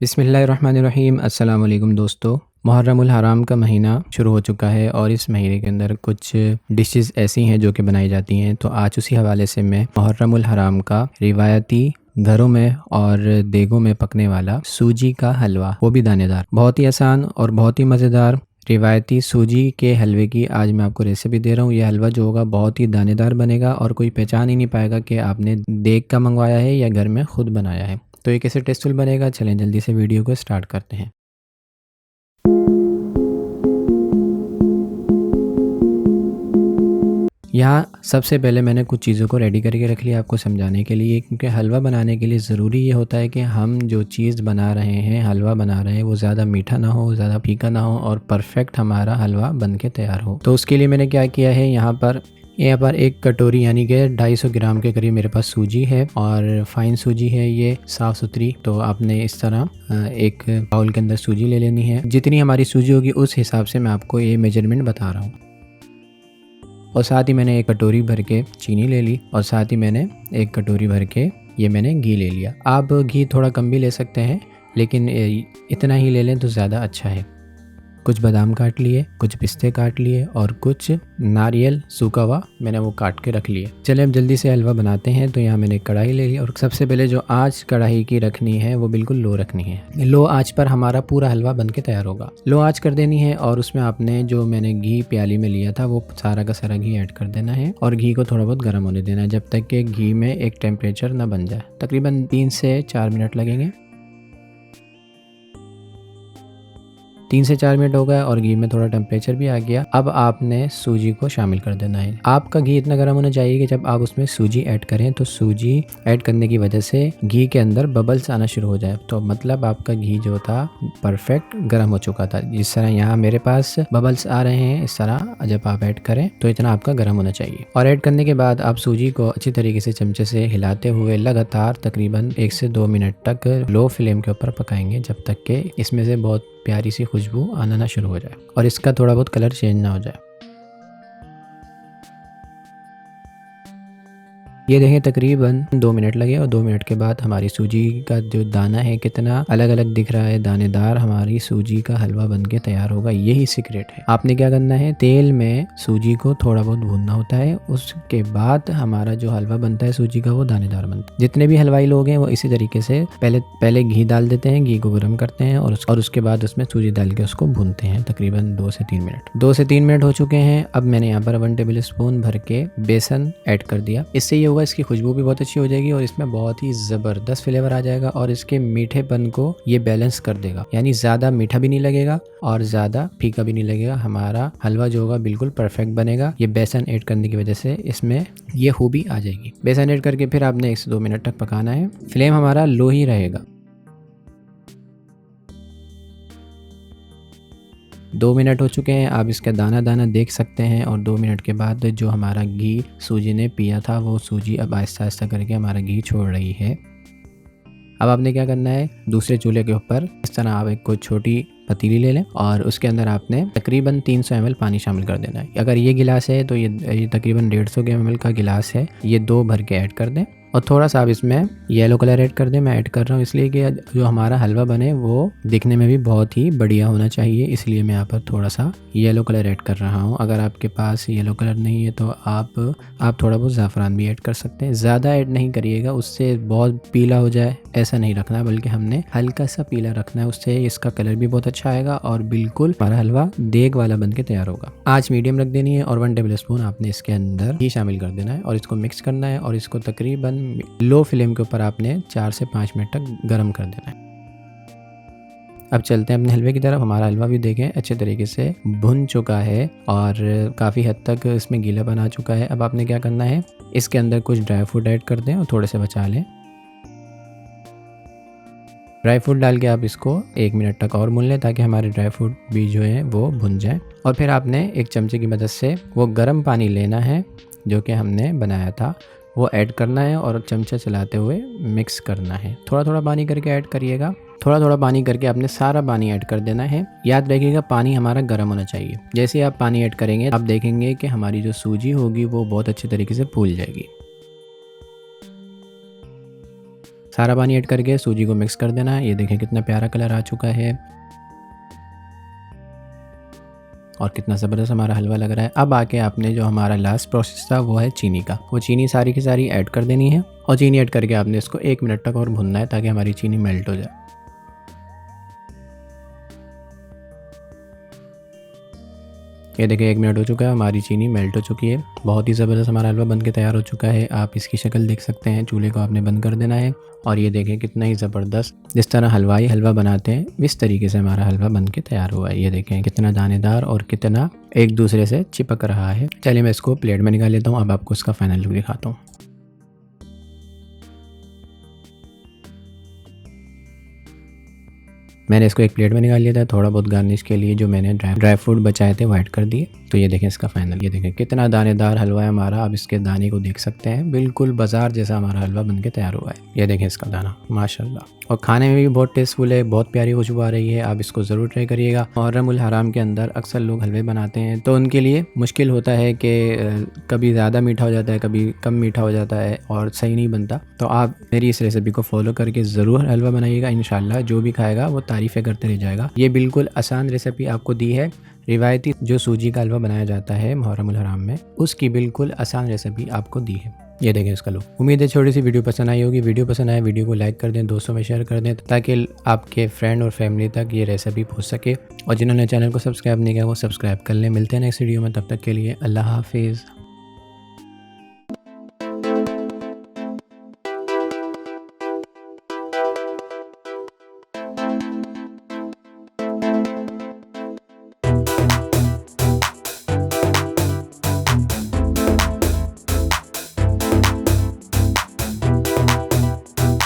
बिस्मिल्लाहिर्रहमानिर्रहीम। अस्सलाम वालेकुम दोस्तों। मुहर्रमुल हराम का महीना शुरू हो चुका है और इस महीने के अंदर कुछ डिशेस ऐसी हैं जो कि बनाई जाती हैं। तो आज उसी हवाले से मैं मुहर्रमुल हराम का रिवायती घरों में और देगों में पकने वाला सूजी का हलवा, वो भी दानेदार, बहुत ही आसान और बहुत ही मज़ेदार रिवायती सूजी के हलवे की आज मैं आपको रेसिपी दे रहा हूँ। यह हलवा जो होगा बहुत ही दानेदार बनेगा और कोई पहचान ही नहीं पाएगा कि आपने देग का मंगवाया है या घर में खुद बनाया है। तो ये कैसे टेस्टफुल बनेगा, चलें जल्दी से वीडियो को स्टार्ट करते हैं। यहाँ सबसे पहले मैंने कुछ चीज़ों को रेडी करके रख लिया आपको समझाने के लिए, क्योंकि हलवा बनाने के लिए ज़रूरी ये होता है कि हम जो चीज़ बना रहे हैं, हलवा बना रहे हैं, वो ज़्यादा मीठा ना हो, ज़्यादा फीका ना हो और परफेक्ट हमारा हलवा बन के तैयार हो। तो उसके लिए मैंने क्या किया है, यहाँ पर एक कटोरी यानी कि 250 ग्राम के करीब मेरे पास सूजी है और फाइन सूजी है, ये साफ़ सुथरी। तो आपने इस तरह एक बाउल के अंदर सूजी ले लेनी है। जितनी हमारी सूजी होगी उस हिसाब से मैं आपको ये मेजरमेंट बता रहा हूँ। और साथ ही मैंने एक कटोरी भर के चीनी ले ली और साथ ही मैंने एक कटोरी भर के ये मैंने घी ले लिया। आप घी थोड़ा कम भी ले सकते हैं, लेकिन इतना ही ले लें तो ज़्यादा अच्छा है। कुछ बादाम काट लिए, कुछ पिस्ते काट लिए और कुछ नारियल सूखा हुआ मैंने वो काट के रख लिए। चले अब जल्दी से हलवा बनाते हैं। तो यहाँ मैंने कढ़ाई ले ली और सबसे पहले जो आंच कढ़ाई की रखनी है वो बिल्कुल लो रखनी है। लो आंच पर हमारा पूरा हलवा बन के तैयार होगा। लो आंच कर देनी है और उसमें आपने जो मैंने घी प्याली में लिया था वो सारा का सारा घी ऐड कर देना है और घी को थोड़ा बहुत गर्म होने देना है जब तक कि घी में एक टेम्परेचर ना बन जाए। तकरीबन 3 से 4 मिनट लगेंगे। 3 से 4 मिनट हो गए और घी में थोड़ा टेम्परेचर भी आ गया। अब आपने सूजी को शामिल कर देना है। आपका घी इतना गर्म होना चाहिए कि जब आप उसमें सूजी ऐड करें तो सूजी ऐड करने की वजह से घी के अंदर बबल्स आना शुरू हो जाए। तो मतलब आपका घी जो था परफेक्ट गर्म हो चुका था। जिस तरह यहाँ मेरे पास बबल्स आ रहे हैं, इस तरह जब आप ऐड करें तो इतना आपका गर्म होना चाहिए। और ऐड करने के बाद आप सूजी को अच्छी तरीके से चमचे से हिलाते हुए लगातार तकरीबन 1 से 2 मिनट तक लो फ्लेम के ऊपर पकाएंगे जब तक कि इसमें से बहुत प्यारी सी खुशबू आना ना शुरू हो जाए और इसका थोड़ा बहुत कलर चेंज ना हो जाए। ये देखें तकरीबन 2 मिनट लगे और 2 मिनट के बाद हमारी सूजी का जो दाना है कितना अलग अलग दिख रहा है, दानेदार हमारी सूजी का हलवा बनके तैयार होगा। यही सीक्रेट है। आपने क्या करना है, तेल में सूजी को थोड़ा बहुत भूनना होता है, उसके बाद हमारा जो हलवा बनता है सूजी का वो दानेदार बनता है। जितने भी हलवाई लोग हैं वो इसी तरीके से पहले घी डाल देते हैं, घी को गर्म करते हैं और उसके बाद उसमें सूजी डाल के उसको भूनते हैं तकरीबन 2 से 3 मिनट। 2 से 3 मिनट हो चुके हैं। अब मैंने यहाँ पर 1 टेबल स्पून भर के बेसन ऐड कर दिया। इससे ये इसकी खुशबू भी बहुत अच्छी हो जाएगी और इसमें बहुत ही ज़बरदस्त फ्लेवर आ जाएगा और इसके मीठेपन को ये बैलेंस कर देगा। यानी ज़्यादा मीठा भी नहीं लगेगा और ज़्यादा फीका भी नहीं लगेगा। हमारा हलवा जो होगा बिल्कुल परफेक्ट बनेगा। ये बेसन ऐड करने की वजह से इसमें ये खूबी आ जाएगी। बेसन ऐड करके फिर आपने 1 से 2 मिनट तक पकाना है। फ्लेम हमारा लो ही रहेगा। 2 मिनट हो चुके हैं। आप इसका दाना दाना देख सकते हैं और 2 मिनट के बाद जो हमारा घी सूजी ने पिया था वो सूजी अब आहिस्ता आहिस्ता करके हमारा घी छोड़ रही है। अब आपने क्या करना है, दूसरे चूल्हे के ऊपर इस तरह आप एक कोई छोटी पतीली ले लें और उसके अंदर आपने तकरीबन 300 ml पानी शामिल कर देना है। अगर ये गिलास है तो ये तकरीबन 150 ml का गिलास है, ये 2 भर के ऐड कर दें और थोड़ा सा आप इसमें येलो कलर ऐड कर दें। मैं ऐड कर रहा हूँ इसलिए कि जो हमारा हलवा बने वो दिखने में भी बहुत ही बढ़िया होना चाहिए, इसलिए मैं यहाँ पर थोड़ा सा येलो कलर ऐड कर रहा हूँ। अगर आपके पास येलो कलर नहीं है तो आप थोड़ा बहुत ज़ाफ़रान भी ऐड कर सकते हैं। ज़्यादा ऐड नहीं करिएगा, उससे बहुत पीला हो जाए ऐसा नहीं रखना है, बल्कि हमने हल्का सा पीला रखना है। उससे इसका कलर भी बहुत अच्छा आएगा और बिल्कुल हमारा हलवा देग वाला बन के तैयार होगा। आँच मीडियम रख देनी है और 1 टेबल स्पून आपने इसके अंदर घी शामिल कर देना है और इसको मिक्स करना है और इसको तकरीबन लो फ्लेम के ऊपर आपने 4 से 5 मिनट तक गर्म कर देना है। अब चलते हैं अपने हलवे की तरफ। हमारा हलवा भी देखें अच्छे तरीके से भुन चुका है और काफ़ी हद तक इसमें गीलापन आ चुका है। अब आपने क्या करना है, इसके अंदर कुछ ड्राई फ्रूट ऐड कर दें और थोड़े से बचा लें। ड्राई फ्रूट डाल के आप इसको 1 मिनट तक और भून लें ताकि हमारे ड्राई फ्रूट भी जो है वो भुन जाए। और फिर आपने एक चमचे की मदद से वो गर्म पानी लेना है जो कि हमने बनाया था, वो ऐड करना है और चमचा चलाते हुए मिक्स करना है। थोड़ा थोड़ा पानी करके ऐड करिएगा। थोड़ा थोड़ा पानी करके आपने सारा पानी ऐड कर देना है। याद रखिएगा पानी हमारा गर्म होना चाहिए। जैसे आप पानी ऐड करेंगे आप देखेंगे कि हमारी जो सूजी होगी वो बहुत अच्छी तरीके से फूल जाएगी। सारा पानी ऐड करके सूजी को मिक्स कर देना है। ये देखें कितना प्यारा कलर आ चुका है और कितना ज़बरदस्त हमारा हलवा लग रहा है। अब आके आपने जो हमारा लास्ट प्रोसेस था वो है चीनी का। वो चीनी सारी की सारी ऐड कर देनी है और चीनी ऐड करके आपने इसको 1 मिनट तक और भुनना है ताकि हमारी चीनी मेल्ट हो जाए। ये देखिए 1 मिनट हो चुका है, हमारी चीनी मेल्ट हो चुकी है। बहुत ही ज़बरदस्त हमारा हलवा बन के तैयार हो चुका है। आप इसकी शक्ल देख सकते हैं। चूल्हे को आपने बंद कर देना है और ये देखें कितना ही ज़बरदस्त जिस तरह हलवाई हलवा बनाते हैं इस तरीके से हमारा हलवा बन के तैयार हुआ है। ये देखें कितना दानेदार और कितना एक दूसरे से चिपक रहा है। चलिए मैं इसको प्लेट में निकाल लेता हूँ। अब आपको इसका फाइनल लुक दिखाता हूँ। मैंने इसको एक प्लेट में निकाल लिया था। थोड़ा बहुत गार्निश के लिए जो मैंने ड्राई फ्रूट बचाए थे वो ऐड कर दिए। तो ये देखें इसका फाइनल। ये देखें कितना दानेदार हलवा है हमारा। आप इसके दाने को देख सकते हैं, बिल्कुल बाजार जैसा हमारा हलवा बन के तैयार हुआ है। ये देखें इसका दाना, माशाल्लाह। और खाने में भी बहुत टेस्टफुल है, बहुत प्यारी खुशबू आ रही है। आप इसको ज़रूर ट्राई करिएगा। मुहर्रम उल हराम के अंदर अक्सर लोग हलवे बनाते हैं तो उनके लिए मुश्किल होता है कि कभी ज़्यादा मीठा हो जाता है, कभी कम मीठा हो जाता है और सही नहीं बनता। तो आप मेरी इस रेसिपी को फॉलो करके ज़रूर हलवा बनाइएगा। इंशाल्लाह जो भी खाएगा वो तारीफ़ें करते रह जाएगा। ये बिल्कुल आसान रेसिपी आपको दी है। रिवायती जो सूजी का हलवा बनाया जाता है मुहर्रम उल हराम में, उसकी बिल्कुल आसान रेसिपी आपको दी है। ये देखें इसका लुक। उम्मीद है छोटी सी वीडियो पसंद आई होगी। वीडियो पसंद आए वीडियो को लाइक कर दें, दोस्तों में शेयर कर दें ताकि आपके फ्रेंड और फैमिली तक ये रेसिपी पहुंच सके। और जिन्होंने चैनल को सब्सक्राइब नहीं किया वो सब्सक्राइब कर लें। मिलते हैं नेक्स्ट वीडियो में, तब तक के लिए अल्लाह हाफिज़।